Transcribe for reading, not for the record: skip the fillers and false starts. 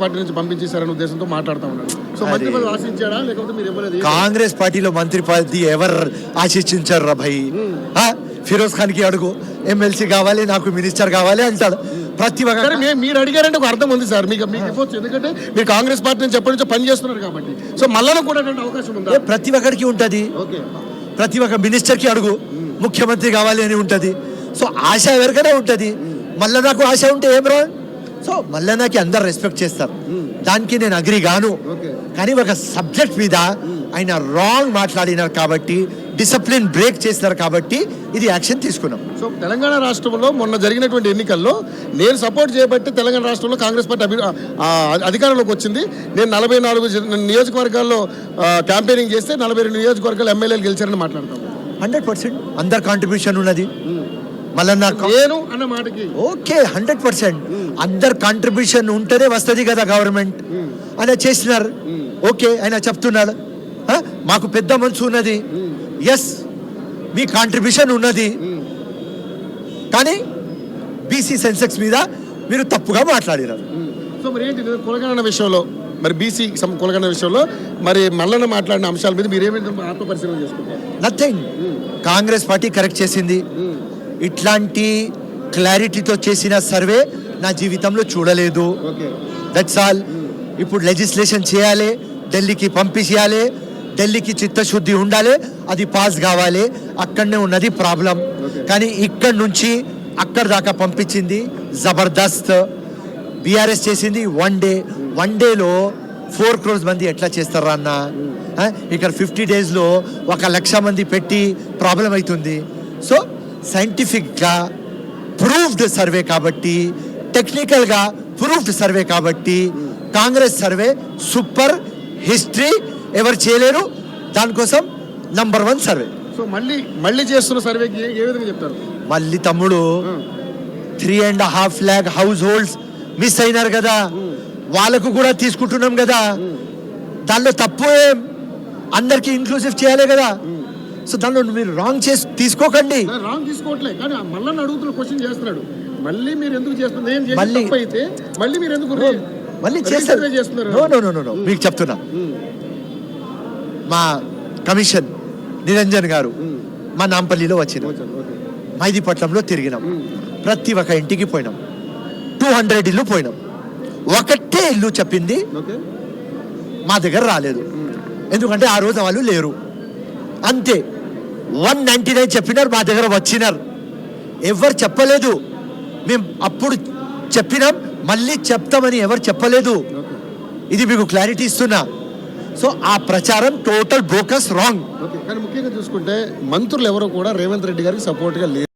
Party నుంచి పంపించేశారనే ఉద్దేశంతో మాట్లాడుతూ ఉన్నాడు. సో మంత్రి పదవి ఆశించాడా లేకపోతే మీరు ఇవ్వలేదు? కాంగ్రెస్ పార్టీలో మంత్రి పదవి ఎవరు ఆశించారు రా భయ్? ఫిరోజ్ ఖాన్ కి అడుగు, ఎమ్మెల్సీ కావాలి, నాకు మినిస్టర్ కావాలి అంటాడు. ప్రతి ఒక్క మీరు అడిగారంటే ఒక అర్థం ఉంది సార్, మీకు ఇవ్వచ్చు. ఎందుకంటే మీరు కాంగ్రెస్ పార్టీ నుంచి ఎప్పటి నుంచో పని చేస్తున్నారు కాబట్టి. సో మళ్ళా కూడా అవకాశం ఉందా? ప్రతి ఒక్కరికి ఉంటది. ప్రతి ఒక్క మినిస్టర్ కి అడుగు, ముఖ్యమంత్రి కావాలి అని ఉంటది. సో ఆశ ఎవరికైనా ఉంటది. మళ్ళీ నాకు ఆశ ఉంటే ఏం రా? సో మళ్ళీ నాకు అందరు రెస్పెక్ట్ చేస్తారు, దానికి నేను అగ్రి గాను. కానీ ఒక సబ్జెక్ట్ మీద ఆయన రాంగ్ మాట్లాడినారు కాబట్టి, డిసిప్లిన్ బ్రేక్ చేసినారు కాబట్టి ఇది యాక్షన్ తీసుకున్నాం. సో తెలంగాణ రాష్ట్రంలో మొన్న జరిగినటువంటి ఎన్నికల్లో నేను సపోర్ట్ చేయబట్టి తెలంగాణ రాష్ట్రంలో కాంగ్రెస్ పార్టీ అధికారంలోకి వచ్చింది. నేను 44 నియోజకవర్గాల్లో క్యాంపెయినింగ్ చేస్తే 42 నియోజకవర్గాలు ఎమ్మెల్యేలు గెలిచారని మాట్లాడతాను. 100% అందరు కాంట్రిబ్యూషన్ ఉన్నది. మళ్ళీ నేను అన్న మాటకి ఓకే 100% అందరు కాంట్రిబ్యూషన్ ఉంటేనే వస్తుంది కదా గవర్నమెంట్. ఆయన చేసినారు, ఓకే ఆయన చెప్తున్నాడు మాకు పెద్ద మనసు ఉన్నది. ఎస్, మీ కాంట్రిబ్యూషన్ ఉన్నది, కానీ బీసీ సెన్సెక్స్ మీద మీరు తప్పుగా మాట్లాడినారు. సో మరి ఏంటి కులగణన విషయంలో, మరి బీసీ కులగణన విషయంలో మరి మల్లన్న మాట్లాడిన అంశాల మీద మీరు ఏమైనా ఆత్మ పరిశీలన చేసుకుంటారు? నథింగ్. కాంగ్రెస్ పార్టీ కరెక్ట్ చేసింది. ఇట్లాంటి క్లారిటీతో చేసిన సర్వే నా జీవితంలో చూడలేదు. That's all. ఇప్పుడు లెజిస్లేషన్ చేయాలి, ఢిల్లీకి పంపించాలి, ఢిల్లీకి చిత్తశుద్ధి ఉండాలి, అది పాస్ కావాలి. అక్కడనే ఉన్నది ప్రాబ్లం. కానీ ఇక్కడ నుంచి అక్కడ దాకా పంపించింది జబర్దస్త్. బీఆర్ఎస్ చేసింది వన్ డేలో 4 crores మంది ఎట్లా చేస్తారా అన్న? ఇక్కడ 50 daysలో 1,00,000 మంది పెట్టి ప్రాబ్లం అవుతుంది. సో సైంటిఫిక్గా ప్రూవ్డ్ సర్వే కాబట్టి, టెక్నికల్గా ప్రూవ్డ్ సర్వే కాబట్టి కాంగ్రెస్ సర్వే సూపర్. హిస్టరీ ఎవరు చేయలేరు. దానికోసం నంబర్ 1 సర్వే. సో మళ్ళీ చేస్తున్న సర్వేకి ఏ విధంగా చెప్తారు? మళ్ళీ తమ్ముడు 3.5 lakh హౌస్ హోల్డ్స్ మిస్ అయినారు కదా, వాళ్ళకు కూడా తీసుకుంటున్నాం కదా. దానిలో తప్పు ఏం? అందరికి ఇంక్లూసివ్ చేయాలి కదా. సో దానిలో మీరు రాంగ్ చేసి తీసుకోకండి. రాంగ్ తీసుకోవట్లే, కానీ మళ్ళీ అడుగుతున్న క్వశ్చన్ చేస్తున్నాడు. మళ్ళీ మీరు ఎందుకు చేస్తున్నారు? అయితే మళ్ళీ మీరు ఎందుకు మళ్ళీ చేస్తున్నారు? నో, మీకు చెప్తున్నా. మా కమిషన్ నిరంజన్ గారు మా నాంపల్లిలో వచ్చినాం, మైదీపట్నంలో తిరిగినాం, ప్రతి ఒక్క ఇంటికి పోయినాం, 200 ఇల్లు పోయినాం. ఒకటే ఇల్లు చెప్పింది మా దగ్గర రాలేదు, ఎందుకంటే ఆ రోజు వాళ్ళు లేరు. అంతే. 199 చెప్పినారు, మా దగ్గర వచ్చినారు. ఎవరు చెప్పలేదు. మేము అప్పుడు చెప్పినాం, మళ్ళీ చెప్తామని ఎవరు చెప్పలేదు. ఇది మీకు క్లారిటీ ఇస్తున్నా. సో ఆ ప్రచారం టోటల్ బోకస్ రాంగ్. కానీ ముఖ్యంగా చూసుకుంటే మంత్రులు ఎవరో కూడా రేవంత్ రెడ్డి గారికి సపోర్ట్గా లేరు.